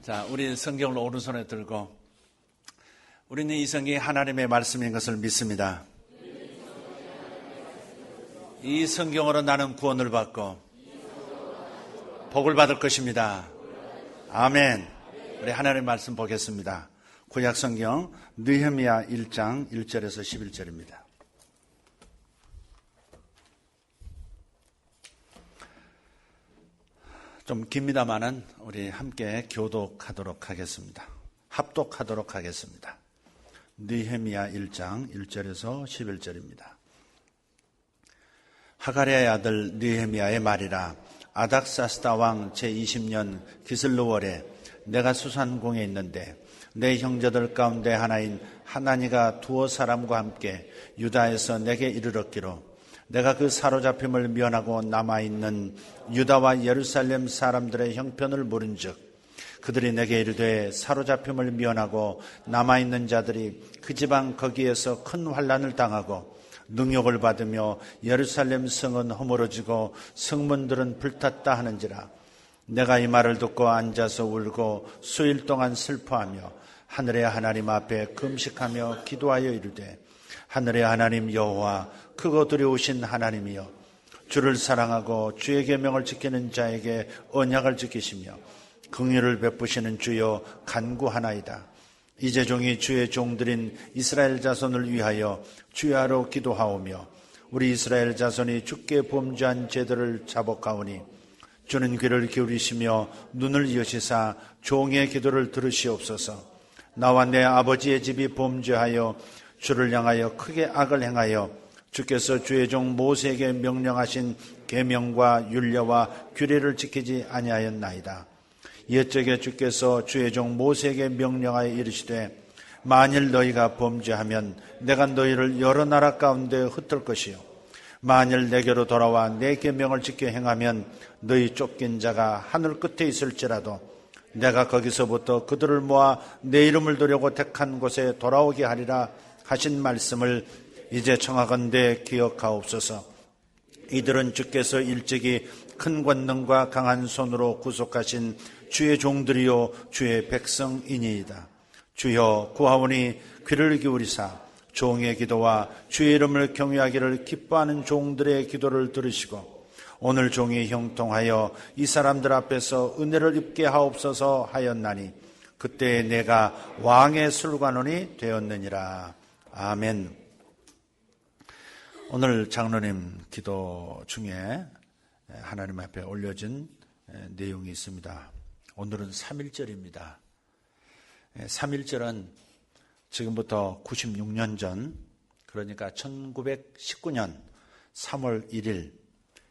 자, 우리 성경을 오른손에 들고 우리는 이 성경이 하나님의 말씀인 것을 믿습니다. 이 성경으로 나는 구원을 받고 복을 받을 것입니다. 아멘. 우리 하나님의 말씀 보겠습니다. 구약 성경 느헤미야 1장 1절에서 11절입니다. 좀 깁니다마는 우리 함께 교독하도록 하겠습니다. 합독하도록 하겠습니다. 느헤미야 1장 1절에서 11절입니다. 하가랴의 아들 느헤미야의 말이라. 아닥사스다 왕 제20년 기슬르월에 내가 수산궁에 있는데 내 형제들 가운데 하나인 하나니가 두어 사람과 함께 유다에서 내게 이르렀기로 내가 그 사로잡힘을 면하고 남아있는 유다와 예루살렘 사람들의 형편을 물은즉 그들이 내게 이르되 사로잡힘을 면하고 남아있는 자들이 그 지방 거기에서 큰 환난을 당하고 능욕을 받으며 예루살렘 성은 허물어지고 성문들은 불탔다 하는지라. 내가 이 말을 듣고 앉아서 울고 수일 동안 슬퍼하며 하늘의 하나님 앞에 금식하며 기도하여 이르되 하늘의 하나님 여호와 크고 두려우신 하나님이여 주를 사랑하고 주의 계명을 지키는 자에게 언약을 지키시며 긍휼을 베푸시는 주여 간구하나이다. 이제 종이 주의 종들인 이스라엘 자손을 위하여 주야로 기도하오며 우리 이스라엘 자손이 주께 범죄한 죄들을 자복하오니 주는 귀를 기울이시며 눈을 여시사 종의 기도를 들으시옵소서. 나와 내 아버지의 집이 범죄하여 주를 향하여 크게 악을 행하여 주께서 주의 종 모세에게 명령하신 계명과 율례와 규례를 지키지 아니하였나이다. 옛적에 주께서 주의 종 모세에게 명령하여 이르시되 만일 너희가 범죄하면 내가 너희를 여러 나라 가운데 흩을 것이요 만일 내게로 돌아와 내 계명을 지켜 행하면 너희 쫓긴 자가 하늘 끝에 있을지라도 내가 거기서부터 그들을 모아 내 이름을 두려고 택한 곳에 돌아오게 하리라 하신 말씀을 이제 청하건대 기억하옵소서. 이들은 주께서 일찍이 큰 권능과 강한 손으로 구속하신 주의 종들이요 주의 백성이니이다. 주여 구하오니 귀를 기울이사 종의 기도와 주의 이름을 경외하기를 기뻐하는 종들의 기도를 들으시고 오늘 종이 형통하여 이 사람들 앞에서 은혜를 입게 하옵소서 하였나니 그때 내가 왕의 술관원이 되었느니라. 아멘. 오늘 장로님 기도 중에 하나님 앞에 올려진 내용이 있습니다. 오늘은 3.1절입니다. 3.1절은 지금부터 96년 전, 그러니까 1919년 3월 1일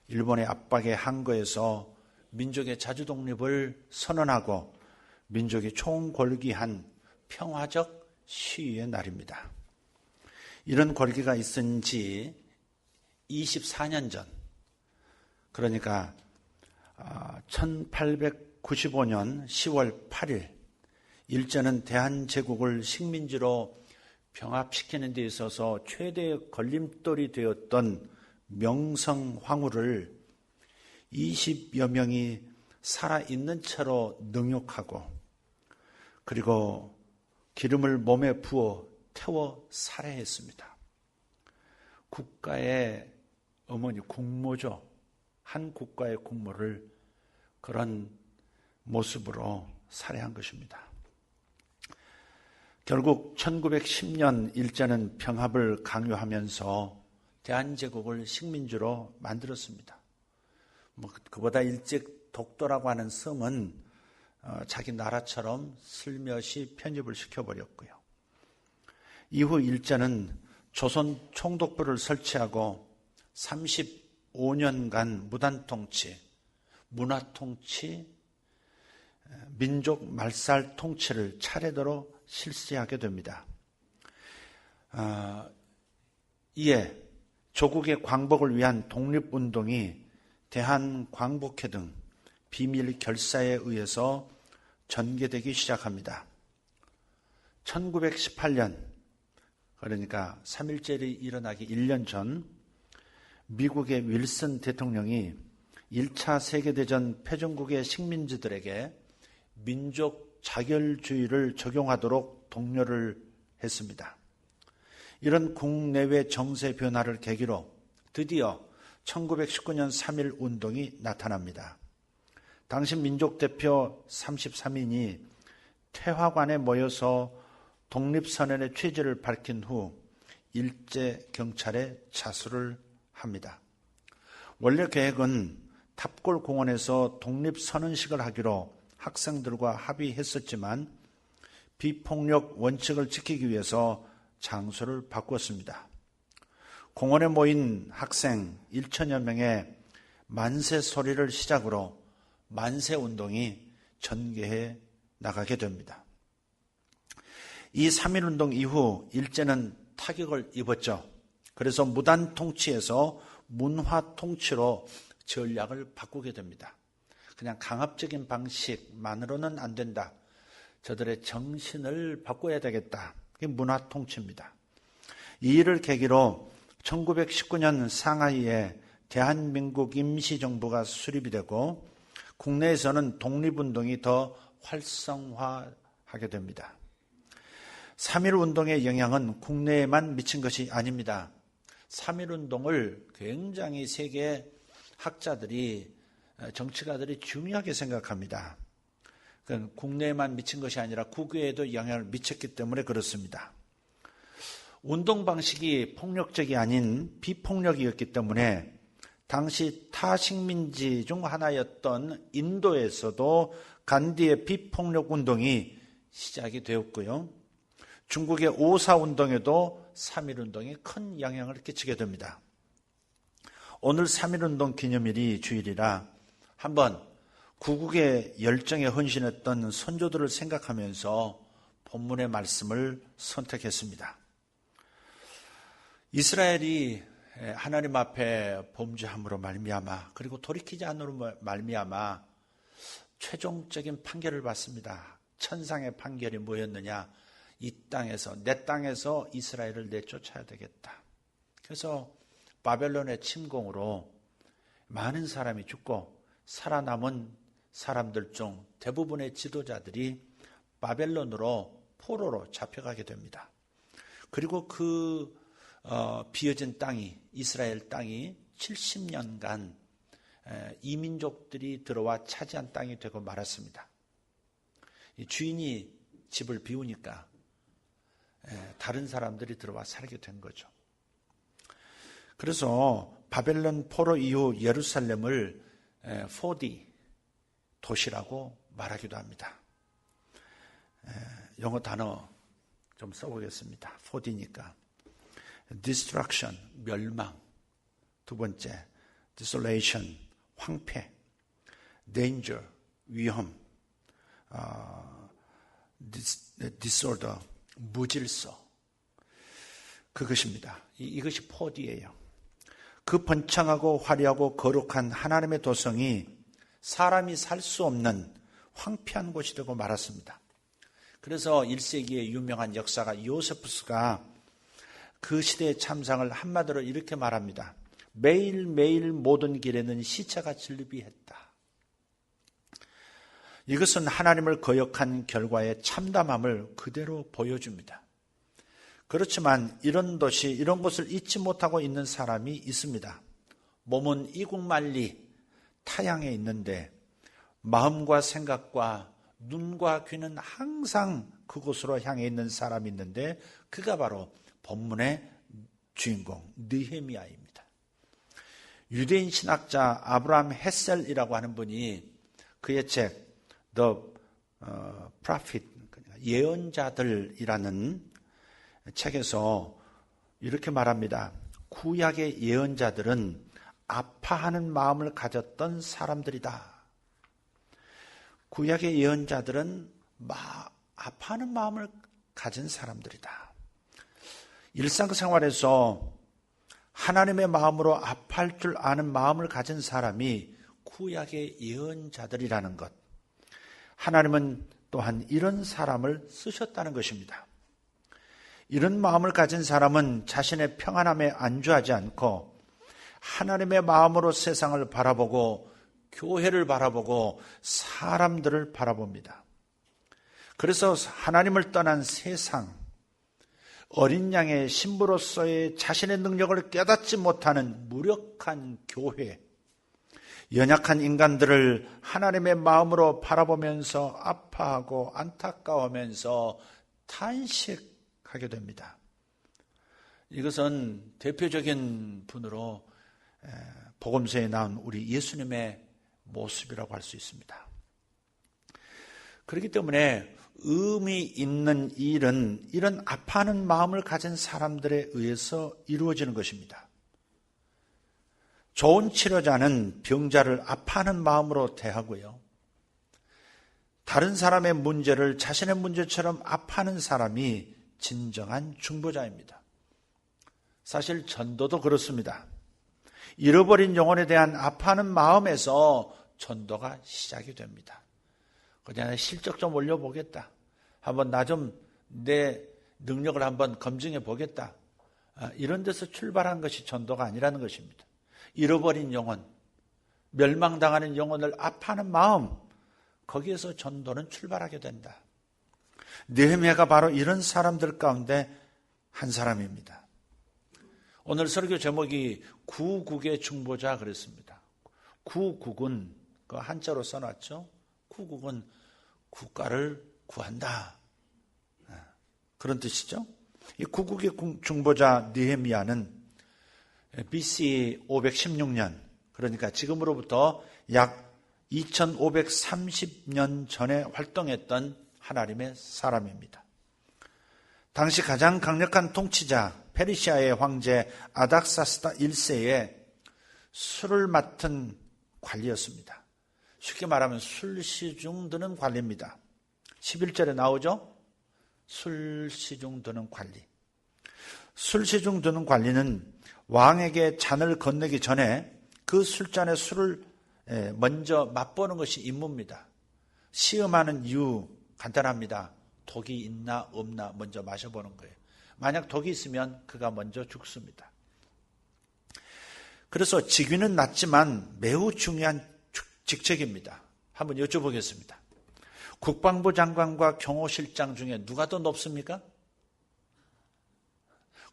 일본의 압박의 항거에서 민족의 자주독립을 선언하고 민족이 총궐기한 평화적 시위의 날입니다. 이런 권리가 있은 지 24년 전, 그러니까 1895년 10월 8일 일제는 대한제국을 식민지로 병합시키는 데 있어서 최대의 걸림돌이 되었던 명성황후를 20여 명이 살아있는 채로 능욕하고 그리고 기름을 몸에 부어 태워 살해했습니다. 국가의 어머니 국모죠. 한 국가의 국모를 그런 모습으로 살해한 것입니다. 결국 1910년 일제는 평합을 강요하면서 대한제국을 식민지로 만들었습니다. 그보다 일찍 독도라고 하는 섬은 자기 나라처럼 슬며시 편입을 시켜버렸고요. 이후 일제는 조선 총독부를 설치하고 35년간 무단통치, 문화통치, 민족 말살 통치를 차례대로 실시하게 됩니다. 이에 조국의 광복을 위한 독립운동이 대한광복회 등 비밀 결사에 의해서 전개되기 시작합니다. 1918년, 그러니까 3.1절이 일어나기 1년 전 미국의 윌슨 대통령이 1차 세계대전 패전국의 식민지들에게 민족 자결주의를 적용하도록 독려를 했습니다. 이런 국내외 정세 변화를 계기로 드디어 1919년 3.1 운동이 나타납니다. 당시 민족대표 33인이 태화관에 모여서 독립선언의 취지를 밝힌 후 일제 경찰에 자수를 합니다. 원래 계획은 탑골공원에서 독립선언식을 하기로 학생들과 합의했었지만 비폭력 원칙을 지키기 위해서 장소를 바꾸었습니다. 공원에 모인 학생 1천여 명의 만세 소리를 시작으로 만세운동이 전개해 나가게 됩니다. 이 3.1운동 이후 일제는 타격을 입었죠. 그래서 무단 통치에서 문화 통치로 전략을 바꾸게 됩니다. 그냥 강압적인 방식만으로는 안 된다. 저들의 정신을 바꿔야 되겠다. 그게 문화 통치입니다. 이 일을 계기로 1919년 상하이에 대한민국 임시정부가 수립이 되고 국내에서는 독립운동이 더 활성화하게 됩니다. 3.1 운동의 영향은 국내에만 미친 것이 아닙니다. 3.1 운동을 굉장히 세계 학자들이, 정치가들이 중요하게 생각합니다. 국내에만 미친 것이 아니라 국외에도 영향을 미쳤기 때문에 그렇습니다. 운동 방식이 폭력적이 아닌 비폭력이었기 때문에 당시 타식민지 중 하나였던 인도에서도 간디의 비폭력 운동이 시작이 되었고요. 중국의 5.4 운동에도 3.1 운동이 큰 영향을 끼치게 됩니다. 오늘 3.1 운동 기념일이 주일이라 한번 구국의 열정에 헌신했던 선조들을 생각하면서 본문의 말씀을 선택했습니다. 이스라엘이 하나님 앞에 범죄함으로 말미암아 그리고 돌이키지 않으로 말미암아 최종적인 판결을 받습니다. 천상의 판결이 뭐였느냐? 이 땅에서, 내 땅에서 이스라엘을 내쫓아야 되겠다. 그래서 바벨론의 침공으로 많은 사람이 죽고 살아남은 사람들 중 대부분의 지도자들이 바벨론으로 포로로 잡혀가게 됩니다. 그리고 그 비어진 땅이, 이스라엘 땅이 70년간 이민족들이 들어와 차지한 땅이 되고 말았습니다. 주인이 집을 비우니까 다른 사람들이 들어와 살게 된 거죠. 그래서 바벨론 포로 이후 예루살렘을 4D 도시라고 말하기도 합니다. 영어 단어 좀 써보겠습니다. 4D니까. Destruction, 멸망. 두 번째, Desolation, 황폐. Danger, 위험. Disorder, 무질서. 그것입니다. 이것이 4D예요. 그 번창하고 화려하고 거룩한 하나님의 도성이 사람이 살 수 없는 황폐한 곳이 되고 말았습니다. 그래서 1세기의 유명한 역사가 요세푸스가 그 시대의 참상을 한마디로 이렇게 말합니다. 매일매일 모든 길에는 시체가 진리비했다. 이것은 하나님을 거역한 결과의 참담함을 그대로 보여줍니다. 그렇지만 이런 도시, 이런 곳을 잊지 못하고 있는 사람이 있습니다. 몸은 이국만리 타향에 있는데 마음과 생각과 눈과 귀는 항상 그곳으로 향해 있는 사람이 있는데 그가 바로 본문의 주인공 느헤미야입니다. 유대인 신학자 아브라함 헤셀이라고 하는 분이 그의 책 The Prophet, 예언자들이라는 책에서 이렇게 말합니다. 구약의 예언자들은 아파하는 마음을 가졌던 사람들이다. 구약의 예언자들은 아파하는 마음을 가진 사람들이다. 일상생활에서 하나님의 마음으로 아파할 줄 아는 마음을 가진 사람이 구약의 예언자들이라는 것. 하나님은 또한 이런 사람을 쓰셨다는 것입니다. 이런 마음을 가진 사람은 자신의 평안함에 안주하지 않고 하나님의 마음으로 세상을 바라보고 교회를 바라보고 사람들을 바라봅니다. 그래서 하나님을 떠난 세상, 어린 양의 신부로서의 자신의 능력을 깨닫지 못하는 무력한 교회, 연약한 인간들을 하나님의 마음으로 바라보면서 아파하고 안타까워하면서 탄식하게 됩니다. 이것은 대표적인 분으로 복음서에 나온 우리 예수님의 모습이라고 할 수 있습니다. 그렇기 때문에 의미 있는 일은 이런 아파하는 마음을 가진 사람들에 의해서 이루어지는 것입니다. 좋은 치료자는 병자를 아파하는 마음으로 대하고요. 다른 사람의 문제를 자신의 문제처럼 아파하는 사람이 진정한 중보자입니다. 사실 전도도 그렇습니다. 잃어버린 영혼에 대한 아파하는 마음에서 전도가 시작이 됩니다. 그냥 실적 좀 올려보겠다. 한번 내 능력을 한번 검증해 보겠다. 이런 데서 출발한 것이 전도가 아니라는 것입니다. 잃어버린 영혼, 멸망당하는 영혼을 아파하는 마음, 거기에서 전도는 출발하게 된다. 느헤미야가 바로 이런 사람들 가운데 한 사람입니다. 오늘 설교 제목이 구국의 중보자 그랬습니다. 구국은 그 한자로 써놨죠. 구국은 국가를 구한다. 그런 뜻이죠. 이 구국의 중보자 느헤미야는 BC 516년, 그러니까 지금으로부터 약 2530년 전에 활동했던 하나님의 사람입니다. 당시 가장 강력한 통치자 페르시아의 황제 아닥사스다 1세의 술을 맡은 관리였습니다. 쉽게 말하면 술시중 드는 관리입니다. 11절에 나오죠? 술시중 드는 관리. 술시중 드는 관리는 왕에게 잔을 건네기 전에 그 술잔에 술을 먼저 맛보는 것이 임무입니다. 시음하는 이유 간단합니다. 독이 있나 없나 먼저 마셔보는 거예요. 만약 독이 있으면 그가 먼저 죽습니다. 그래서 직위는 낮지만 매우 중요한 직책입니다. 한번 여쭤보겠습니다. 국방부 장관과 경호실장 중에 누가 더 높습니까?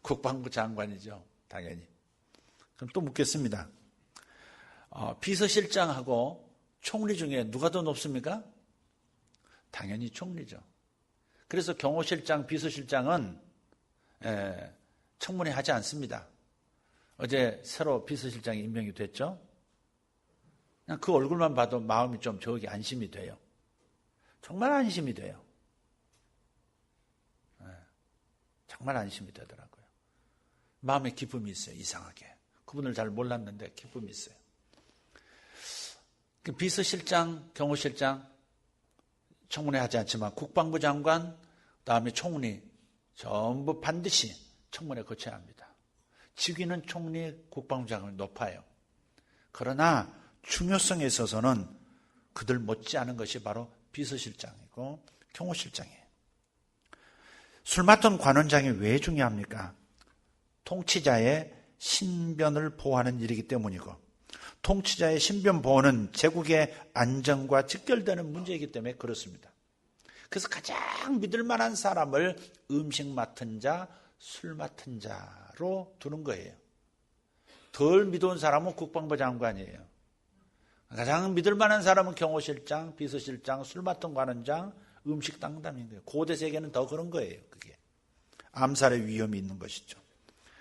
국방부 장관이죠. 당연히. 그럼 또 묻겠습니다. 비서실장하고 총리 중에 누가 더 높습니까? 당연히 총리죠. 그래서 경호실장, 비서실장은 청문회 하지 않습니다. 어제 새로 비서실장이 임명이 됐죠. 그냥 그 얼굴만 봐도 마음이 좀 저기 안심이 돼요. 정말 안심이 돼요. 정말 안심이 되더라고요. 마음에 기쁨이 있어요. 이상하게. 그분을 잘 몰랐는데 기쁨이 있어요. 비서실장, 경호실장 청문회 하지 않지만 국방부 장관, 그다음에 총리 전부 반드시 청문회 거쳐야 합니다. 직위는 총리, 국방부 장관이 높아요. 그러나 중요성에 있어서는 그들 못지않은 것이 바로 비서실장이고 경호실장이에요. 술 맡은 관원장이 왜 중요합니까? 통치자의 신변을 보호하는 일이기 때문이고, 통치자의 신변 보호는 제국의 안정과 직결되는 문제이기 때문에 그렇습니다. 그래서 가장 믿을 만한 사람을 음식 맡은 자, 술 맡은 자로 두는 거예요. 덜 믿어온 사람은 국방부 장관이에요. 가장 믿을 만한 사람은 경호실장, 비서실장, 술 맡은 관원장, 음식 당담인 거예요. 고대 세계는 더 그런 거예요. 그게 암살의 위험이 있는 것이죠.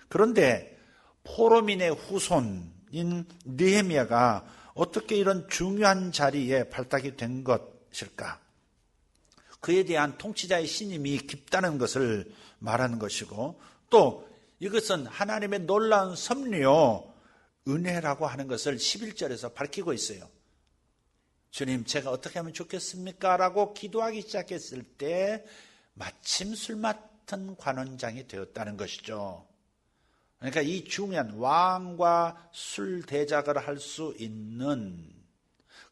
그런데 포로민의 후손인 느헤미야가 어떻게 이런 중요한 자리에 발탁이 된 것일까? 그에 대한 통치자의 신임이 깊다는 것을 말하는 것이고, 또 이것은 하나님의 놀라운 섭리요 은혜라고 하는 것을 11절에서 밝히고 있어요. 주님, 제가 어떻게 하면 좋겠습니까? 라고 기도하기 시작했을 때 마침 술 맡은 관원장이 되었다는 것이죠. 그러니까 이 중요한 왕과 술 대작을 할 수 있는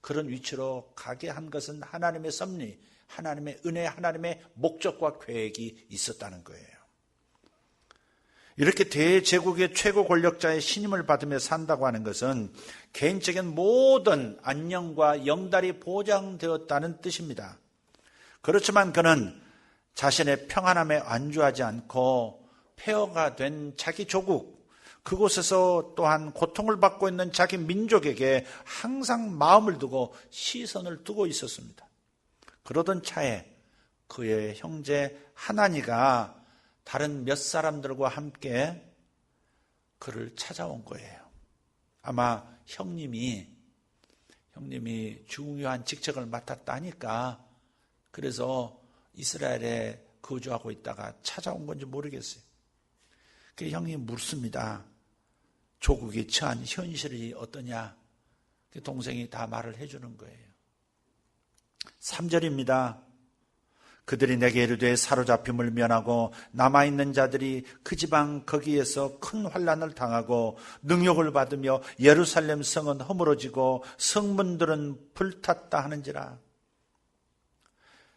그런 위치로 가게 한 것은 하나님의 섭리, 하나님의 은혜, 하나님의 목적과 계획이 있었다는 거예요. 이렇게 대제국의 최고 권력자의 신임을 받으며 산다고 하는 것은 개인적인 모든 안녕과 영달이 보장되었다는 뜻입니다. 그렇지만 그는 자신의 평안함에 안주하지 않고 폐허가 된 자기 조국, 그곳에서 또한 고통을 받고 있는 자기 민족에게 항상 마음을 두고 시선을 두고 있었습니다. 그러던 차에 그의 형제 하나니가 다른 몇 사람들과 함께 그를 찾아온 거예요. 아마 형님이 중요한 직책을 맡았다니까 그래서 이스라엘에 거주하고 있다가 찾아온 건지 모르겠어요. 그 형이 묻습니다. 조국이 처한 현실이 어떠냐? 그 동생이 다 말을 해주는 거예요. 3절입니다. 그들이 내게 이르되 사로잡힘을 면하고 남아있는 자들이 그 지방 거기에서 큰 환난을 당하고 능욕을 받으며 예루살렘 성은 허물어지고 성문들은 불탔다 하는지라.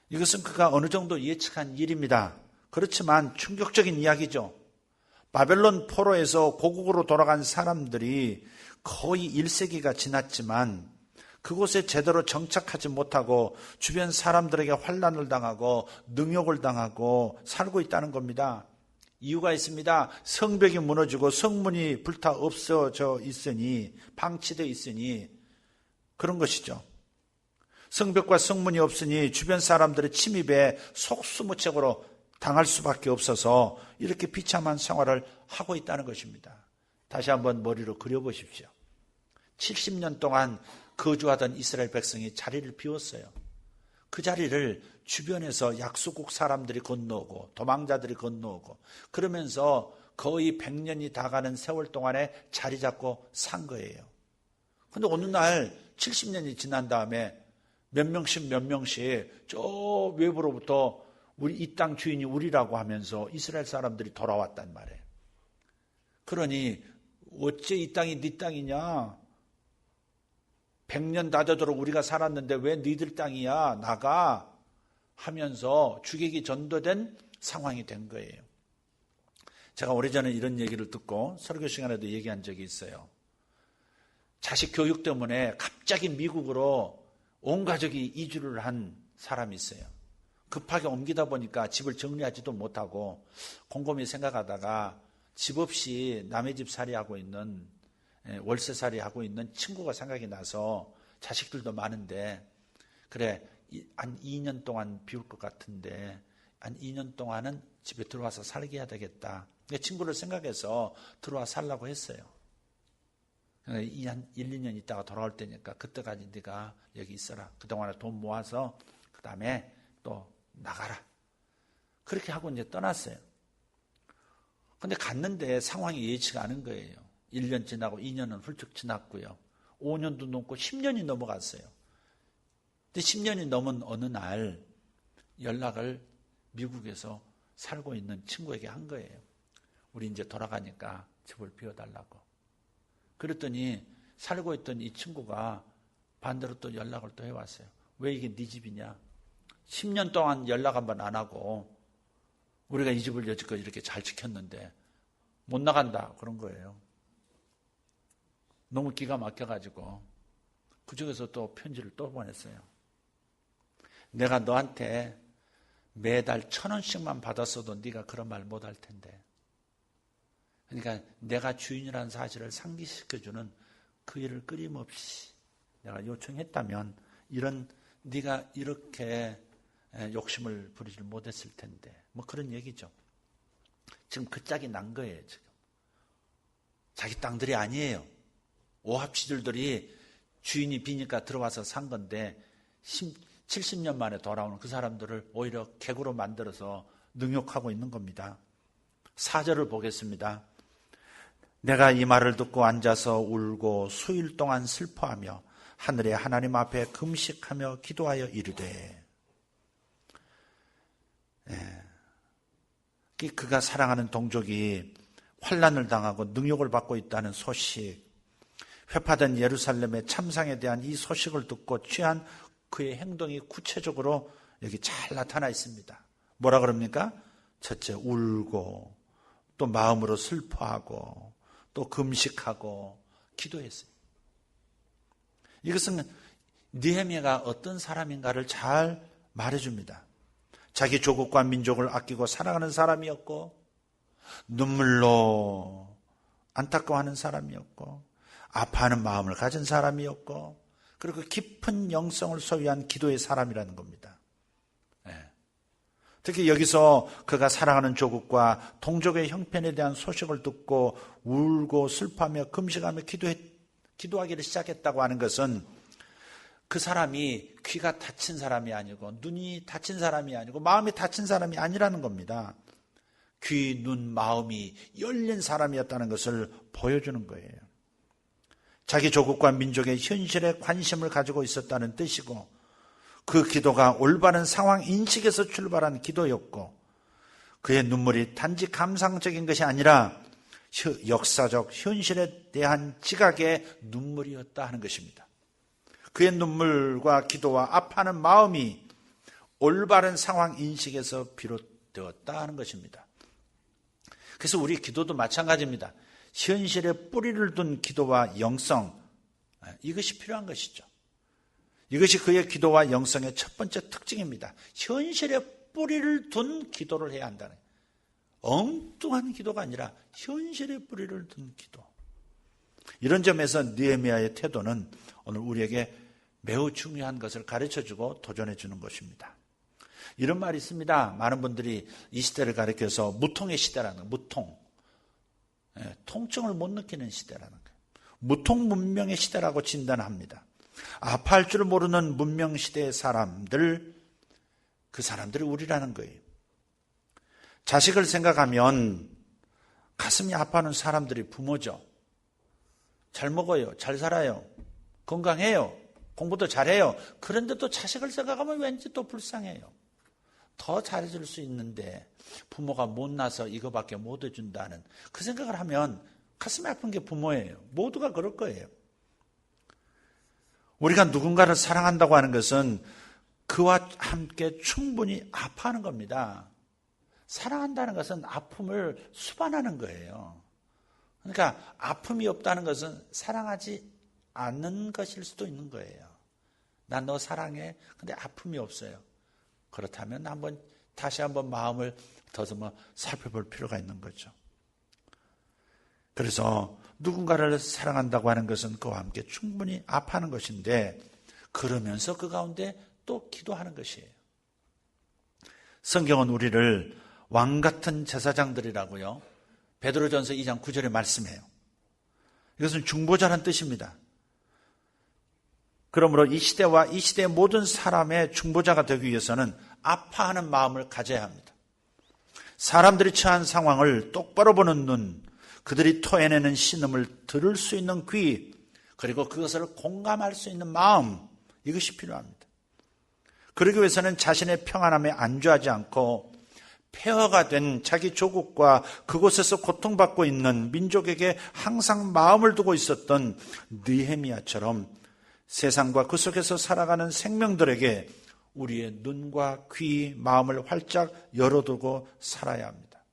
이것은 그가 어느 정도 예측한 일입니다. 그렇지만 충격적인 이야기죠. 바벨론 포로에서 고국으로 돌아간 사람들이 거의 1세기가 지났지만 그곳에 제대로 정착하지 못하고 주변 사람들에게 환난을 당하고 능욕을 당하고 살고 있다는 겁니다. 이유가 있습니다. 성벽이 무너지고 성문이 불타 없어져 있으니, 방치되어 있으니 그런 것이죠. 성벽과 성문이 없으니 주변 사람들의 침입에 속수무책으로 당할 수밖에 없어서 이렇게 비참한 생활을 하고 있다는 것입니다. 다시 한번 머리로 그려보십시오. 70년 동안 거주하던 이스라엘 백성이 자리를 비웠어요. 그 자리를 주변에서 약소국 사람들이 건너오고 도망자들이 건너오고 그러면서 거의 100년이 다 가는 세월 동안에 자리 잡고 산 거예요. 그런데 어느 날 70년이 지난 다음에 몇 명씩 저 외부로부터 우리 이 땅 주인이 우리라고 하면서 이스라엘 사람들이 돌아왔단 말이에요. 그러니 어째 이 땅이 네 땅이냐? 100년 다 되도록 우리가 살았는데 왜 너희들 땅이야? 나가 하면서 주객이 전도된 상황이 된 거예요. 제가 오래전에 이런 얘기를 듣고 설교 시간에도 얘기한 적이 있어요. 자식 교육 때문에 갑자기 미국으로 온 가족이 이주를 한 사람이 있어요. 급하게 옮기다 보니까 집을 정리하지도 못하고 곰곰이 생각하다가 집 없이 남의 집 살이하고 있는 월세살이 하고 있는 친구가 생각이 나서 자식들도 많은데 그래 한 2년 동안 비울 것 같은데 한 2년 동안은 집에 들어와서 살게 해야 되겠다. 친구를 생각해서 들어와 살라고 했어요. 한 1, 2년 있다가 돌아올 때니까 그때까지 네가 여기 있어라. 그동안에 돈 모아서 그 다음에 또 나가라. 그렇게 하고 이제 떠났어요. 근데 갔는데 상황이 예치가 않은 거예요. 1년 지나고 2년은 훌쩍 지났고요. 5년도 넘고 10년이 넘어갔어요. 근데 10년이 넘은 어느 날 연락을 미국에서 살고 있는 친구에게 한 거예요. 우리 이제 돌아가니까 집을 비워달라고. 그랬더니 살고 있던 이 친구가 반대로 또 연락을 또 해왔어요. 왜 이게 네 집이냐? 10년 동안 연락 한번 안 하고 우리가 이 집을 여지껏 이렇게 잘 지켰는데 못 나간다 그런 거예요. 너무 기가 막혀가지고 그중에서 또 편지를 또 보냈어요. 내가 너한테 매달 1,000원씩만 받았어도 네가 그런 말 못할 텐데. 그러니까 내가 주인이라는 사실을 상기시켜주는 그 일을 끊임없이 내가 요청했다면 네가 이렇게 욕심을 부리지 못했을 텐데. 뭐 그런 얘기죠. 지금 그 짝이 난 거예요. 지금 자기 땅들이 아니에요. 오합지졸들이 주인이 비니까 들어와서 산 건데 70년 만에 돌아오는 그 사람들을 오히려 객으로 만들어서 능욕하고 있는 겁니다. 4절을 보겠습니다. 내가 이 말을 듣고 앉아서 울고 수일 동안 슬퍼하며 하늘의 하나님 앞에 금식하며 기도하여 이르되. 그가 사랑하는 동족이 환난을 당하고 능욕을 받고 있다는 소식, 회파된 예루살렘의 참상에 대한 이 소식을 듣고 취한 그의 행동이 구체적으로 여기 잘 나타나 있습니다. 뭐라 그럽니까? 첫째, 울고 또 마음으로 슬퍼하고 또 금식하고 기도했어요. 이것은 느헤미야가 어떤 사람인가를 잘 말해줍니다. 자기 조국과 민족을 아끼고 사랑하는 사람이었고, 눈물로 안타까워하는 사람이었고, 아파하는 마음을 가진 사람이었고, 그리고 깊은 영성을 소유한 기도의 사람이라는 겁니다. 특히 여기서 그가 사랑하는 조국과 동족의 형편에 대한 소식을 듣고 울고 슬퍼하며 금식하며 기도하기를 시작했다고 하는 것은 그 사람이 귀가 다친 사람이 아니고 눈이 다친 사람이 아니고 마음이 다친 사람이 아니라는 겁니다. 귀, 눈, 마음이 열린 사람이었다는 것을 보여주는 거예요. 자기 조국과 민족의 현실에 관심을 가지고 있었다는 뜻이고, 그 기도가 올바른 상황 인식에서 출발한 기도였고, 그의 눈물이 단지 감상적인 것이 아니라 역사적 현실에 대한 지각의 눈물이었다 하는 것입니다. 그의 눈물과 기도와 아파하는 마음이 올바른 상황 인식에서 비롯되었다 하는 것입니다. 그래서 우리 기도도 마찬가지입니다. 현실에 뿌리를 둔 기도와 영성, 이것이 필요한 것이죠. 이것이 그의 기도와 영성의 첫 번째 특징입니다. 현실에 뿌리를 둔 기도를 해야 한다는 거예요. 엉뚱한 기도가 아니라 현실에 뿌리를 둔 기도. 이런 점에서 느헤미야의 태도는 오늘 우리에게 매우 중요한 것을 가르쳐주고 도전해주는 것입니다. 이런 말이 있습니다. 많은 분들이 이 시대를 가리켜서 무통의 시대라는 거예요. 무통. 통증을 못 느끼는 시대라는 거예요. 무통 문명의 시대라고 진단합니다. 아파할 줄 모르는 문명 시대의 사람들, 그 사람들이 우리라는 거예요. 자식을 생각하면 가슴이 아파하는 사람들이 부모죠. 잘 먹어요. 잘 살아요. 건강해요. 공부도 잘해요. 그런데 또 자식을 생각하면 왠지 또 불쌍해요. 더 잘해줄 수 있는데 부모가 못나서 이거밖에 못 해준다는 그 생각을 하면 가슴이 아픈 게 부모예요. 모두가 그럴 거예요. 우리가 누군가를 사랑한다고 하는 것은 그와 함께 충분히 아파하는 겁니다. 사랑한다는 것은 아픔을 수반하는 거예요. 그러니까 아픔이 없다는 것은 사랑하지 않는 것일 수도 있는 거예요. 난 너 사랑해. 근데 아픔이 없어요. 그렇다면 다시 한번 마음을 더듬어 살펴볼 필요가 있는 거죠. 그래서 누군가를 사랑한다고 하는 것은 그와 함께 충분히 아파하는 것인데, 그러면서 그 가운데 또 기도하는 것이에요. 성경은 우리를 왕 같은 제사장들이라고요, 베드로전서 2장 9절에 말씀해요. 이것은 중보자란 뜻입니다. 그러므로 이 시대와 이 시대의 모든 사람의 중보자가 되기 위해서는 아파하는 마음을 가져야 합니다. 사람들이 처한 상황을 똑바로 보는 눈, 그들이 토해내는 신음을 들을 수 있는 귀, 그리고 그것을 공감할 수 있는 마음, 이것이 필요합니다. 그러기 위해서는 자신의 평안함에 안주하지 않고 폐허가 된 자기 조국과 그곳에서 고통받고 있는 민족에게 항상 마음을 두고 있었던 느헤미야처럼 세상과 그 속에서 살아가는 생명들에게 우리의 눈과 귀, 마음을 활짝 열어두고 살아야 합니다.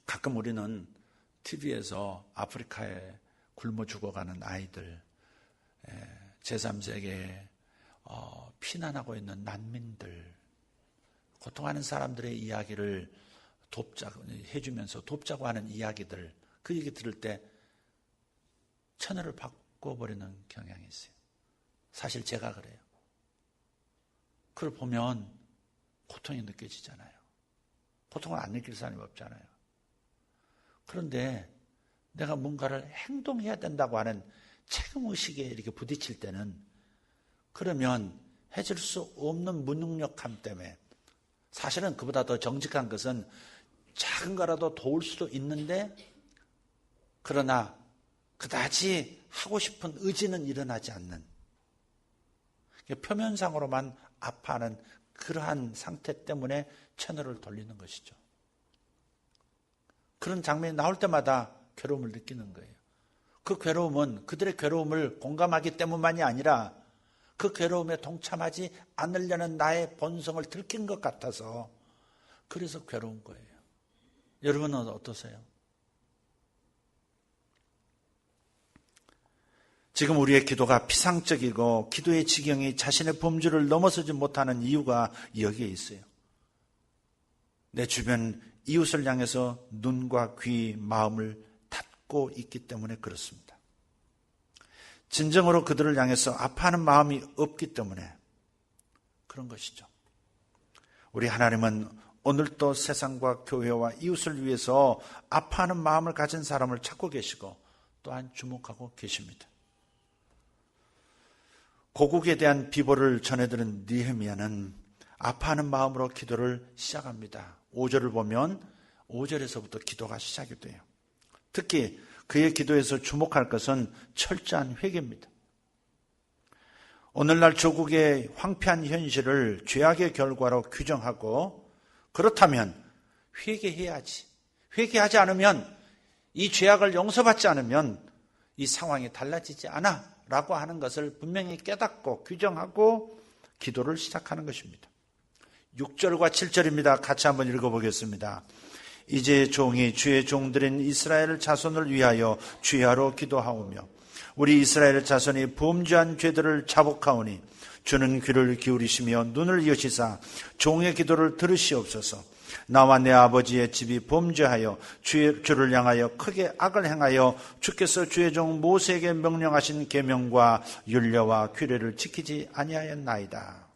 가끔 우리는 TV에서 아프리카에 굶어 죽어가는 아이들, 제3세계에 피난하고 있는 난민들, 고통하는 사람들의 이야기를 해주면서 돕자고 하는 이야기들, 그 얘기 들을 때 천을 바꿔버리는 경향이 있어요. 사실 제가 그래요. 그걸 보면 고통이 느껴지잖아요. 고통을 안 느낄 사람이 없잖아요. 그런데 내가 뭔가를 행동해야 된다고 하는 책임의식에 이렇게 부딪힐 때는, 그러면 해줄 수 없는 무능력함 때문에, 사실은 그보다 더 정직한 것은 작은 거라도 도울 수도 있는데, 그러나 그다지 하고 싶은 의지는 일어나지 않는, 표면상으로만 아파하는 그러한 상태 때문에 채널을 돌리는 것이죠. 그런 장면이 나올 때마다 괴로움을 느끼는 거예요. 그 괴로움은 그들의 괴로움을 공감하기 때문만이 아니라 그 괴로움에 동참하지 않으려는 나의 본성을 들킨 것 같아서, 그래서 괴로운 거예요. 여러분은 어떠세요? 지금 우리의 기도가 피상적이고 기도의 지경이 자신의 범주를 넘어서지 못하는 이유가 여기에 있어요. 내 주변 이웃을 향해서 눈과 귀, 마음을 닫고 있기 때문에 그렇습니다. 진정으로 그들을 향해서 아파하는 마음이 없기 때문에 그런 것이죠. 우리 하나님은 오늘도 세상과 교회와 이웃을 위해서 아파하는 마음을 가진 사람을 찾고 계시고 또한 주목하고 계십니다. 고국에 대한 비보를 전해들은 느헤미야는 아파하는 마음으로 기도를 시작합니다. 5절을 보면 5절에서부터 기도가 시작이 돼요. 특히 그의 기도에서 주목할 것은 철저한 회개입니다. 오늘날 조국의 황폐한 현실을 죄악의 결과로 규정하고 그렇다면 회개해야지. 회개하지 않으면 이 죄악을 용서받지 않으면 이 상황이 달라지지 않아 라고 하는 것을 분명히 깨닫고 규정하고 기도를 시작하는 것입니다. 6절과 7절입니다. 같이 한번 읽어보겠습니다. 이제 종이 주의 종들인 이스라엘 자손을 위하여 주야로 기도하오며 우리 이스라엘 자손이 범죄한 죄들을 자복하오니 주는 귀를 기울이시며 눈을 여시사 종의 기도를 들으시옵소서. 나와 내 아버지의 집이 범죄하여 주를 향하여 크게 악을 행하여 주께서 주의 종 모세에게 명령하신 계명과 율례와 규례를 지키지 아니하였나이다.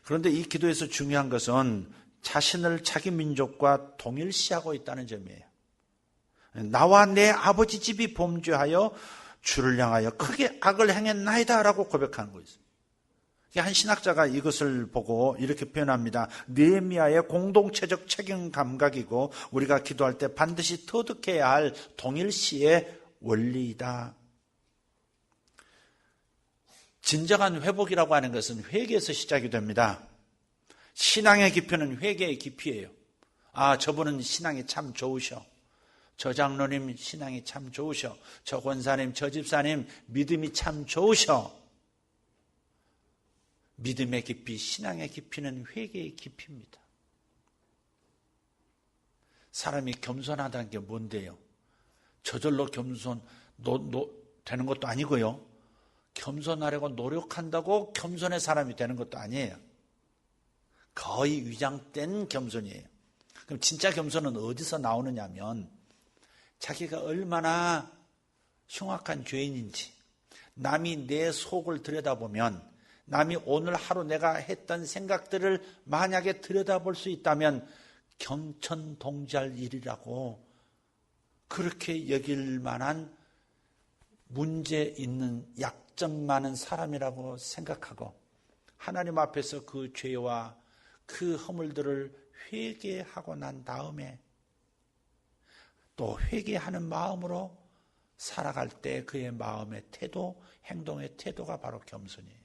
그런데 이 기도에서 중요한 것은 자신을 자기 민족과 동일시하고 있다는 점이에요. 나와 내 아버지 집이 범죄하여 주를 향하여 크게 악을 행했나이다 라고 고백하는 거예요. 한 신학자가 이것을 보고 이렇게 표현합니다. 느헤미야의 공동체적 책임 감각이고 우리가 기도할 때 반드시 터득해야 할 동일시의 원리이다. 진정한 회복이라고 하는 것은 회개에서 시작이 됩니다. 신앙의 깊이는 회개의 깊이예요. 아, 저분은 신앙이 참 좋으셔. 저 장로님 신앙이 참 좋으셔. 저 권사님, 저 집사님 믿음이 참 좋으셔. 믿음의 깊이, 신앙의 깊이는 회개의 깊이입니다. 사람이 겸손하다는 게 뭔데요? 저절로 되는 것도 아니고요. 겸손하려고 노력한다고 겸손의 사람이 되는 것도 아니에요. 거의 위장된 겸손이에요. 그럼 진짜 겸손은 어디서 나오느냐 하면 자기가 얼마나 흉악한 죄인인지 남이 내 속을 들여다보면 남이 오늘 하루 내가 했던 생각들을 만약에 들여다볼 수 있다면 경천동지할 일이라고 그렇게 여길 만한 문제 있는 약점 많은 사람이라고 생각하고 하나님 앞에서 그 죄와 그 허물들을 회개하고 난 다음에 또 회개하는 마음으로 살아갈 때 그의 마음의 태도, 행동의 태도가 바로 겸손이에요.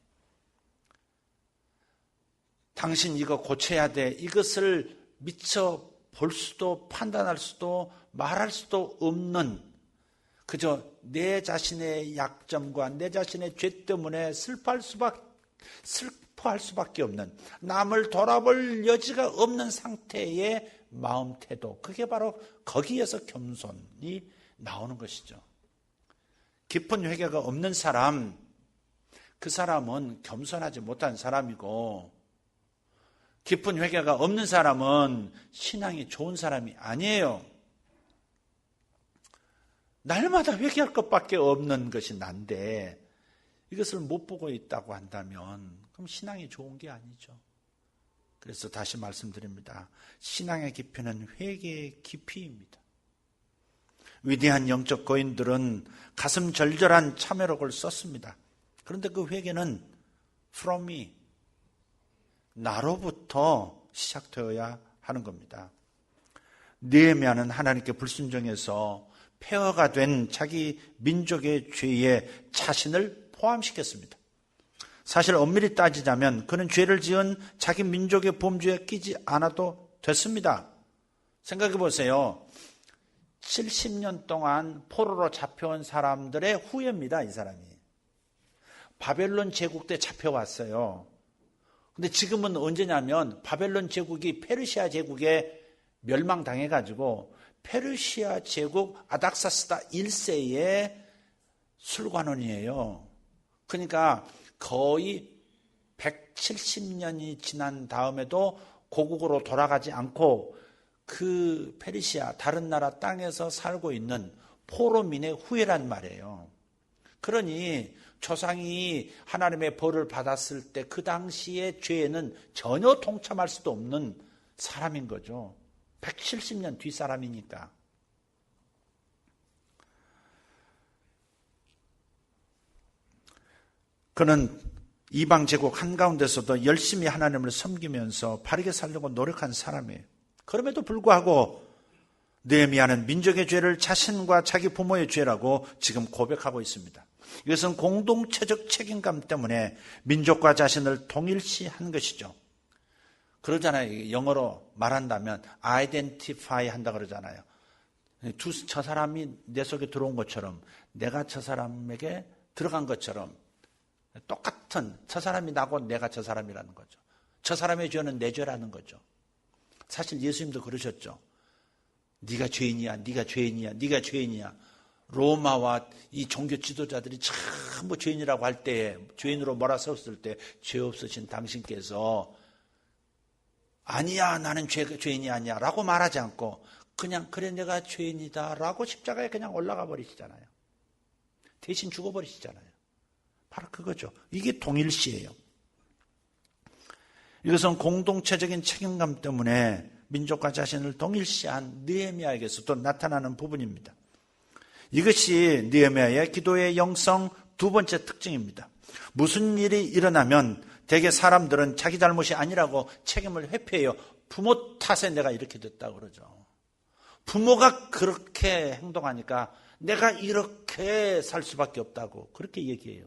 당신 이거 고쳐야 돼. 이것을 미처 볼 수도 판단할 수도 말할 수도 없는 그저 내 자신의 약점과 내 자신의 죄 때문에 슬퍼할 수밖에 없는 남을 돌아볼 여지가 없는 상태의 마음 태도. 그게 바로 거기에서 겸손이 나오는 것이죠. 깊은 회개가 없는 사람, 그 사람은 겸손하지 못한 사람이고 깊은 회개가 없는 사람은 신앙이 좋은 사람이 아니에요. 날마다 회개할 것밖에 없는 것이 난데 이것을 못 보고 있다고 한다면 그럼 신앙이 좋은 게 아니죠. 그래서 다시 말씀드립니다. 신앙의 깊이는 회개의 깊이입니다. 위대한 영적 거인들은 가슴 절절한 참회록을 썼습니다. 그런데 그 회개는 from me, 나로부터 시작되어야 하는 겁니다. 느헤미야는 하나님께 불순종해서 폐허가 된 자기 민족의 죄에 자신을 포함시켰습니다. 사실 엄밀히 따지자면 그는 죄를 지은 자기 민족의 범죄에 끼지 않아도 됐습니다. 생각해 보세요. 70년 동안 포로로 잡혀온 사람들의 후예입니다. 이 사람이. 바벨론 제국 때 잡혀왔어요. 근데 지금은 언제냐면 바벨론 제국이 페르시아 제국에 멸망당해가지고 페르시아 제국 아닥사스다 1세에 술관원이에요. 그러니까 거의 170년이 지난 다음에도 고국으로 돌아가지 않고 그 페르시아 다른 나라 땅에서 살고 있는 포로민의 후예란 말이에요. 그러니 조상이 하나님의 벌을 받았을 때 그 당시의 죄에는 전혀 동참할 수도 없는 사람인 거죠. 170년 뒤 사람이니까. 그는 이방 제국 한가운데서도 열심히 하나님을 섬기면서 바르게 살려고 노력한 사람이에요. 그럼에도 불구하고 느헤미야는 민족의 죄를 자신과 자기 부모의 죄라고 지금 고백하고 있습니다. 이것은 공동체적 책임감 때문에 민족과 자신을 동일시한 것이죠. 그러잖아요. 영어로 말한다면 identify 한다 그러잖아요. 저 사람이 내 속에 들어온 것처럼 내가 저 사람에게 들어간 것처럼 똑같은 저 사람이 나고 내가 저 사람이라는 거죠. 저 사람의 죄는 내 죄라는 거죠. 사실 예수님도 그러셨죠. 네가 죄인이야, 네가 죄인이야, 네가 죄인이야. 로마와 이 종교 지도자들이 전부 죄인이라고 할 때에, 죄인으로 몰아세웠을 때 죄 없으신 당신께서 아니야, 나는 죄인이 아니야 라고 말하지 않고 그냥 그래 내가 죄인이다 라고 십자가에 그냥 올라가 버리시잖아요. 대신 죽어버리시잖아요. 바로 그거죠. 이게 동일시예요. 이것은 공동체적인 책임감 때문에 민족과 자신을 동일시한 느헤미야에게서도 나타나는 부분입니다. 이것이 느헤미야의 기도의 영성 두 번째 특징입니다. 무슨 일이 일어나면 대개 사람들은 자기 잘못이 아니라고 책임을 회피해요. 부모 탓에 내가 이렇게 됐다고 그러죠. 부모가 그렇게 행동하니까 내가 이렇게 살 수밖에 없다고 그렇게 얘기해요.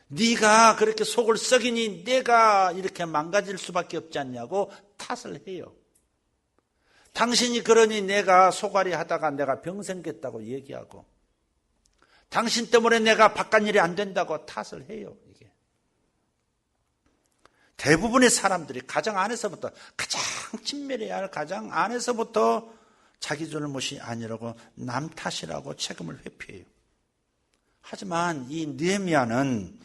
네가 그렇게 속을 썩이니 내가 이렇게 망가질 수밖에 없지 않냐고 탓을 해요. 당신이 그러니 내가 소갈이 하다가 내가 병 생겼다고 얘기하고 당신 때문에 내가 바깥 일이 안 된다고 탓을 해요. 이게 대부분의 사람들이 가정 안에서부터 가장 친밀해야 할 가정 안에서부터 자기 잘못이 아니라고 남 탓이라고 책임을 회피해요. 하지만 이 느헤미야는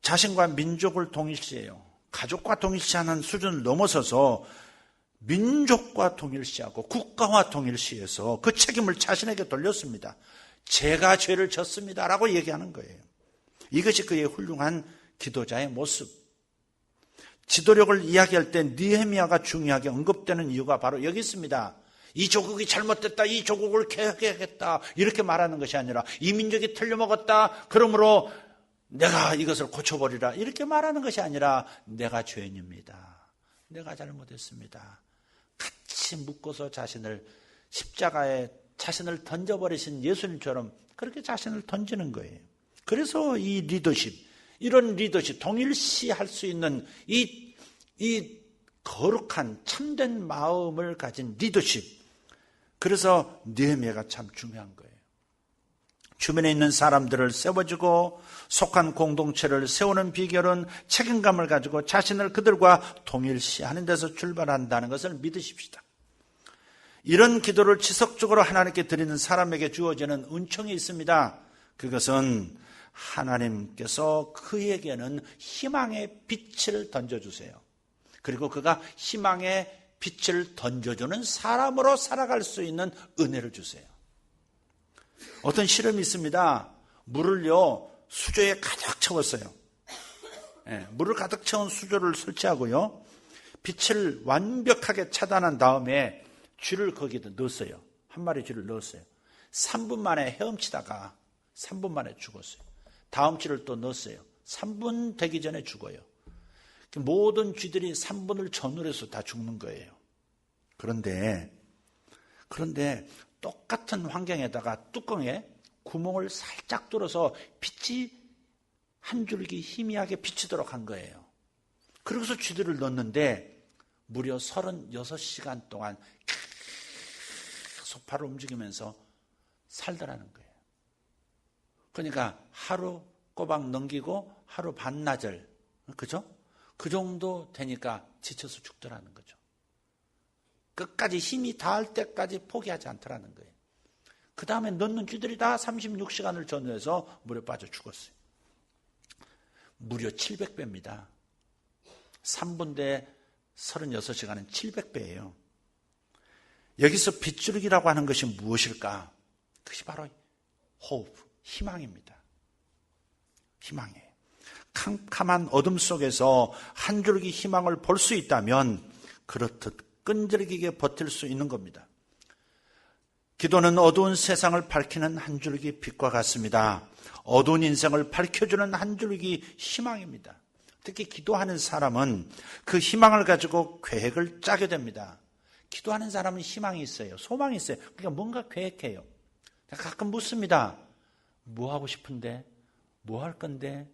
자신과 민족을 동일시해요. 가족과 동일시하는 수준을 넘어서서 민족과 동일시하고 국가와 동일시해서 그 책임을 자신에게 돌렸습니다. 제가 죄를 졌습니다 라고 얘기하는 거예요. 이것이 그의 훌륭한 기도자의 모습. 지도력을 이야기할 때 느헤미야가 중요하게 언급되는 이유가 바로 여기 있습니다. 이 조국이 잘못됐다, 이 조국을 개혁해야겠다 이렇게 말하는 것이 아니라 이 민족이 틀려먹었다, 그러므로 내가 이것을 고쳐버리라 이렇게 말하는 것이 아니라 내가 죄인입니다, 내가 잘못했습니다, 같이 묶어서 자신을 십자가에 자신을 던져버리신 예수님처럼 그렇게 자신을 던지는 거예요. 그래서 이 리더십, 이런 리더십, 동일시할 수 있는 이 거룩한 참된 마음을 가진 리더십, 그래서 느헤미야가 참 중요한 거예요. 주변에 있는 사람들을 세워주고 속한 공동체를 세우는 비결은 책임감을 가지고 자신을 그들과 동일시하는 데서 출발한다는 것을 믿으십시다. 이런 기도를 지속적으로 하나님께 드리는 사람에게 주어지는 은총이 있습니다. 그것은 하나님께서 그에게는 희망의 빛을 던져주세요. 그리고 그가 희망의 빛을 던져주는 사람으로 살아갈 수 있는 은혜를 주세요. 어떤 실험이 있습니다. 물을요, 수조에 가득 채웠어요. 물을 가득 채운 수조를 설치하고요, 빛을 완벽하게 차단한 다음에 쥐를 거기다 넣었어요. 한 마리 쥐를 넣었어요. 3분 만에 헤엄치다가 3분 만에 죽었어요. 다음 쥐를 또 넣었어요. 3분 되기 전에 죽어요. 모든 쥐들이 3분을 전후로 해서 다 죽는 거예요. 그런데 똑같은 환경에다가 뚜껑에 구멍을 살짝 뚫어서 빛이 한 줄기 희미하게 비치도록 한 거예요. 그러고서 쥐들을 넣었는데 무려 36시간 동안 계속 발을 움직이면서 살더라는 거예요. 그러니까 하루 꼬박 넘기고 하루 반나절, 그죠? 그 정도 되니까 지쳐서 죽더라는 거죠. 끝까지 힘이 닿을 때까지 포기하지 않더라는 거예요. 그 다음에 넣는 쥐들이 다 36시간을 전후해서 물에 빠져 죽었어요. 무려 700배입니다. 3분대 36시간은 700배예요. 여기서 빗줄기라고 하는 것이 무엇일까? 그것이 바로 hope, 희망입니다. 희망이에요. 캄캄한 어둠 속에서 한 줄기 희망을 볼 수 있다면 그렇듯 끈질기게 버틸 수 있는 겁니다. 기도는 어두운 세상을 밝히는 한 줄기 빛과 같습니다. 어두운 인생을 밝혀주는 한 줄기 희망입니다. 특히 기도하는 사람은 그 희망을 가지고 계획을 짜게 됩니다. 기도하는 사람은 희망이 있어요. 소망이 있어요. 그러니까 뭔가 계획해요. 가끔 묻습니다. 뭐 하고 싶은데? 뭐 할 건데?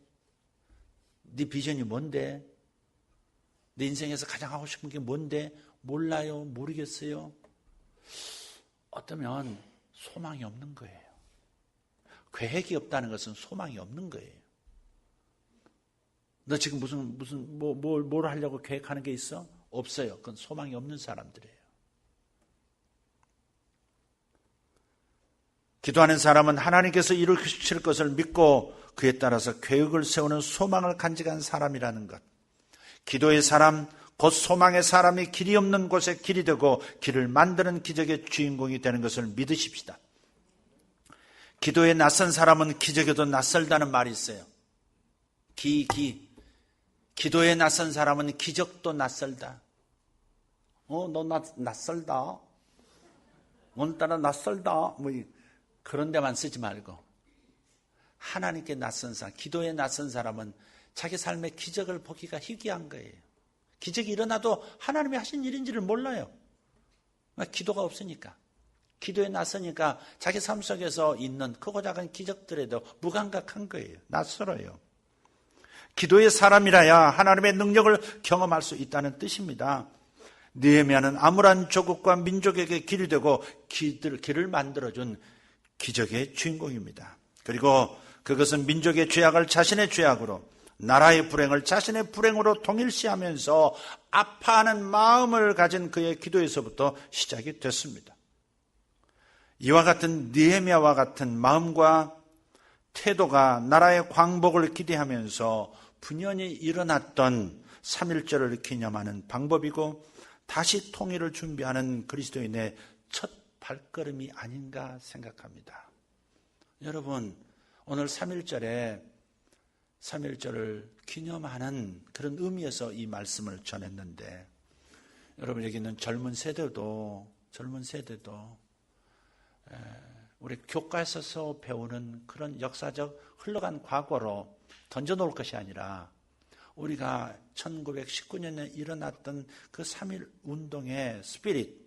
네 비전이 뭔데? 내 인생에서 가장 하고 싶은 게 뭔데? 몰라요. 모르겠어요. 어쩌면 소망이 없는 거예요. 계획이 없다는 것은 소망이 없는 거예요. 너 지금 뭘 하려고 계획하는 게 있어? 없어요. 그건 소망이 없는 사람들이에요. 기도하는 사람은 하나님께서 이루실 것을 믿고 그에 따라서 계획을 세우는 소망을 간직한 사람이라는 것. 기도의 사람, 곧 소망의 사람이 길이 없는 곳에 길이 되고 길을 만드는 기적의 주인공이 되는 것을 믿으십시다. 기도에 낯선 사람은 기적에도 낯설다는 말이 있어요. 기도에 낯선 사람은 기적도 낯설다. 너 낯설다. 오늘따라 낯설다. 그런 데만 쓰지 말고 하나님께 낯선 사람, 기도에 낯선 사람은 자기 삶의 기적을 보기가 희귀한 거예요. 기적이 일어나도 하나님이 하신 일인지를 몰라요. 기도가 없으니까. 기도에 낯서니까 자기 삶 속에서 있는 크고 작은 기적들에도 무감각한 거예요. 낯설어요. 기도의 사람이라야 하나님의 능력을 경험할 수 있다는 뜻입니다. 느헤미야는 암울한 조국과 민족에게 길이 되고 길을 만들어준 기적의 주인공입니다. 그리고 그것은 민족의 죄악을 자신의 죄악으로, 나라의 불행을 자신의 불행으로 동일시하면서 아파하는 마음을 가진 그의 기도에서부터 시작이 됐습니다. 이와 같은 느헤미야와 같은 마음과 태도가 나라의 광복을 기대하면서 분연히 일어났던 3.1절을 기념하는 방법이고 다시 통일을 준비하는 그리스도인의 첫 발걸음이 아닌가 생각합니다. 여러분, 오늘 3.1절을 기념하는 그런 의미에서 이 말씀을 전했는데, 여러분, 여기 있는 젊은 세대도 우리 교과에서 배우는 그런 역사적 흘러간 과거로 던져놓을 것이 아니라 우리가 1919년에 일어났던 그 3.1 운동의 스피릿,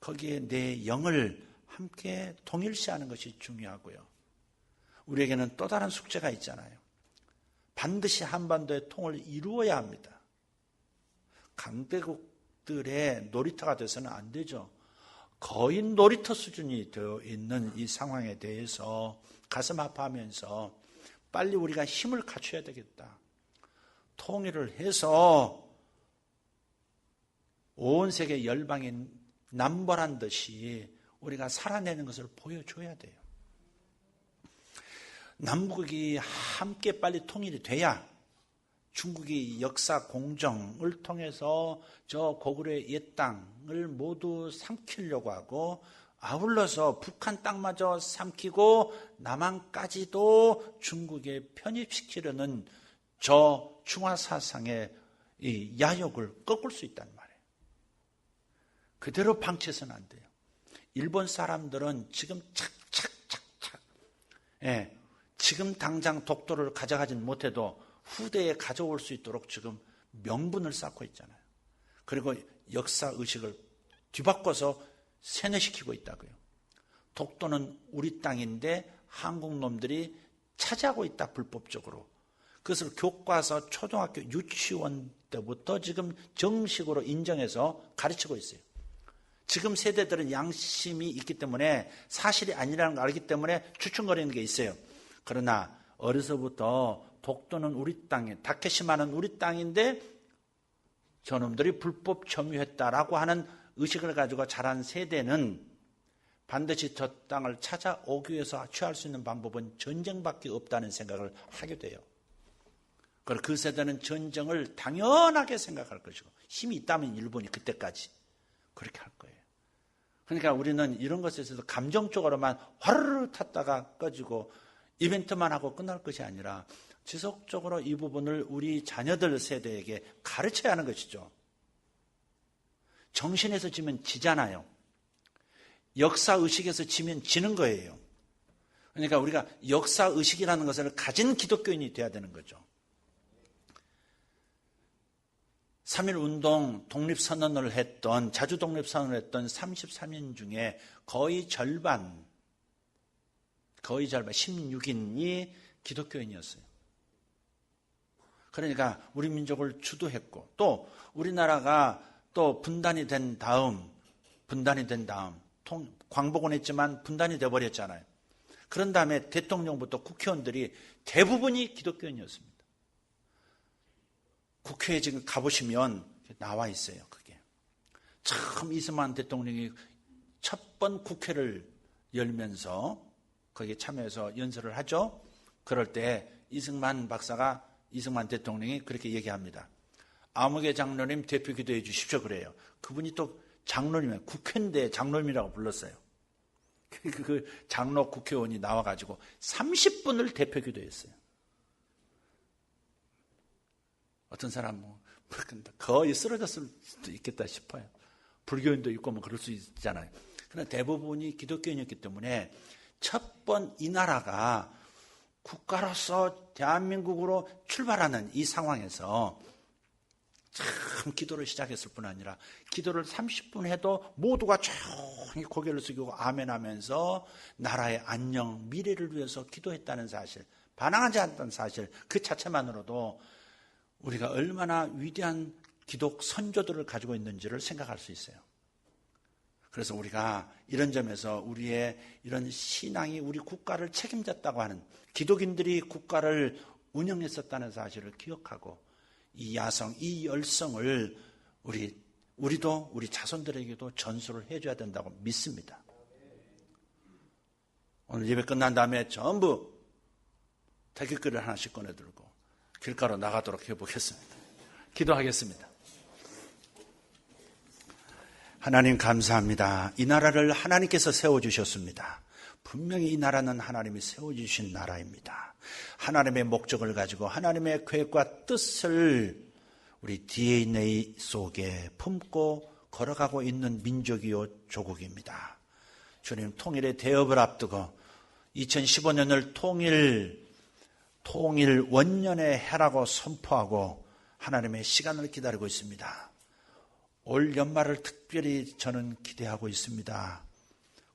거기에 내 영을 함께 동일시하는 것이 중요하고요. 우리에게는 또 다른 숙제가 있잖아요. 반드시 한반도의 통을 이루어야 합니다. 강대국들의 놀이터가 돼서는 안 되죠. 거의 놀이터 수준이 되어 있는 이 상황에 대해서 가슴 아파하면서 빨리 우리가 힘을 갖춰야 되겠다. 통일을 해서 온 세계 열방이 남벌한 듯이 우리가 살아내는 것을 보여줘야 돼요. 남북이 함께 빨리 통일이 돼야 중국이 역사 공정을 통해서 저 고구려의 옛 땅을 모두 삼키려고 하고, 아울러서 북한 땅마저 삼키고 남한까지도 중국에 편입시키려는 저 중화 사상의 이 야욕을 꺾을 수 있단 말이에요. 그대로 방치해서는 안 돼요. 일본 사람들은 지금 착착착착, 지금 당장 독도를 가져가진 못해도 후대에 가져올 수 있도록 지금 명분을 쌓고 있잖아요. 그리고 역사의식을 뒤바꿔서 세뇌시키고 있다고요. 독도는 우리 땅인데 한국 놈들이 차지하고 있다, 불법적으로. 그것을 교과서 초등학교 유치원 때부터 지금 정식으로 인정해서 가르치고 있어요. 지금 세대들은 양심이 있기 때문에 사실이 아니라는 걸 알기 때문에 추측거리는 게 있어요. 그러나 어려서부터 독도는 우리 땅에, 다케시마는 우리 땅인데 저놈들이 불법 점유했다라고 하는 의식을 가지고 자란 세대는 반드시 저 땅을 찾아오기 위해서 취할 수 있는 방법은 전쟁밖에 없다는 생각을 하게 돼요. 그리고 그 세대는 전쟁을 당연하게 생각할 것이고 힘이 있다면 일본이 그때까지 그렇게 할 거예요. 그러니까 우리는 이런 것에 있어서 감정적으로만 화르르 탔다가 꺼지고 이벤트만 하고 끝날 것이 아니라 지속적으로 이 부분을 우리 자녀들 세대에게 가르쳐야 하는 것이죠. 정신에서 지면 지잖아요. 역사의식에서 지면 지는 거예요. 그러니까 우리가 역사의식이라는 것을 가진 기독교인이 돼야 되는 거죠. 3.1운동 독립선언을 했던, 자주 독립선언을 했던 33인 중에 거의 절반 16인이 기독교인이었어요. 그러니까 우리 민족을 주도했고, 또 우리나라가 또 분단이 된 다음 광복은 했지만 분단이 돼버렸잖아요. 그런 다음에 대통령부터 국회의원들이 대부분이 기독교인이었습니다. 국회에 지금 가보시면 나와 있어요. 그게 참 이승만 대통령이 첫 번 국회를 열면서 거기에 참여해서 연설을 하죠. 그럴 때 이승만 대통령이 그렇게 얘기합니다. 아무개 장로님 대표 기도해 주십시오 그래요. 그분이 또 장로님이에요. 국회인데 장로님이라고 불렀어요. 그 장로 국회의원이 나와가지고 30분을 대표 기도했어요. 어떤 사람은 거의 쓰러졌을 수도 있겠다 싶어요. 불교인도 있고 뭐 그럴 수 있잖아요. 그러나 대부분이 기독교인이었기 때문에 첫 번 이 나라가 국가로서 대한민국으로 출발하는 이 상황에서 참 기도를 시작했을 뿐 아니라 기도를 30분 해도 모두가 조용히 고개를 숙이고 아멘하면서 나라의 안녕, 미래를 위해서 기도했다는 사실, 반항하지 않았다는 사실, 그 자체만으로도 우리가 얼마나 위대한 기독 선조들을 가지고 있는지를 생각할 수 있어요. 그래서 우리가 이런 점에서 우리의 이런 신앙이 우리 국가를 책임졌다고 하는, 기독인들이 국가를 운영했었다는 사실을 기억하고 이 야성, 이 열성을 우리도 우리 자손들에게도 전수를 해줘야 된다고 믿습니다. 오늘 예배 끝난 다음에 전부 태극기를 하나씩 꺼내들고 길가로 나가도록 해보겠습니다. 기도하겠습니다. 하나님 감사합니다. 이 나라를 하나님께서 세워주셨습니다. 분명히 이 나라는 하나님이 세워주신 나라입니다. 하나님의 목적을 가지고 하나님의 계획과 뜻을 우리 DNA 속에 품고 걸어가고 있는 민족이요 조국입니다. 주님, 통일의 대업을 앞두고 2015년을 통일 원년의 해라고 선포하고 하나님의 시간을 기다리고 있습니다. 올 연말을 특별히 저는 기대하고 있습니다.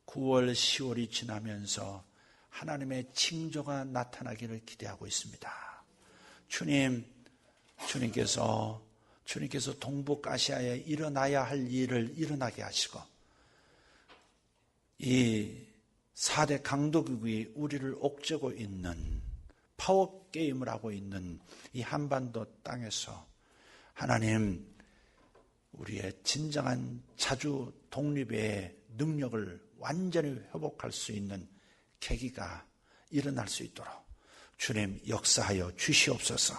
9월, 10월이 지나면서 하나님의 징조가 나타나기를 기대하고 있습니다. 주님께서 동북아시아에 일어나야 할 일을 일어나게 하시고 이 4대 강도국이 우리를 옥죄고 있는 파워게임을 하고 있는 이 한반도 땅에서 하나님 우리의 진정한 자주 독립의 능력을 완전히 회복할 수 있는 계기가 일어날 수 있도록 주님 역사하여 주시옵소서.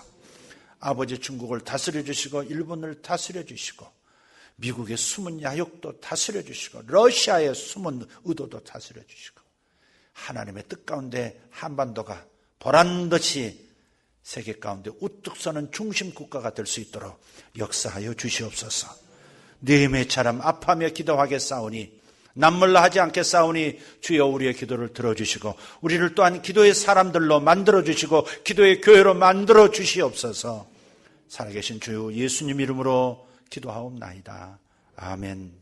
아버지 중국을 다스려 주시고 일본을 다스려 주시고 미국의 숨은 야욕도 다스려 주시고 러시아의 숨은 의도도 다스려 주시고 하나님의 뜻 가운데 한반도가 보란듯이 세계 가운데 우뚝 서는 중심 국가가 될 수 있도록 역사하여 주시옵소서. 느헤미야처럼 아파하며 기도하겠사오니 남몰라 하지 않겠사오니 주여 우리의 기도를 들어주시고 우리를 또한 기도의 사람들로 만들어주시고 기도의 교회로 만들어 주시옵소서. 살아계신 주 예수님 이름으로 기도하옵나이다. 아멘.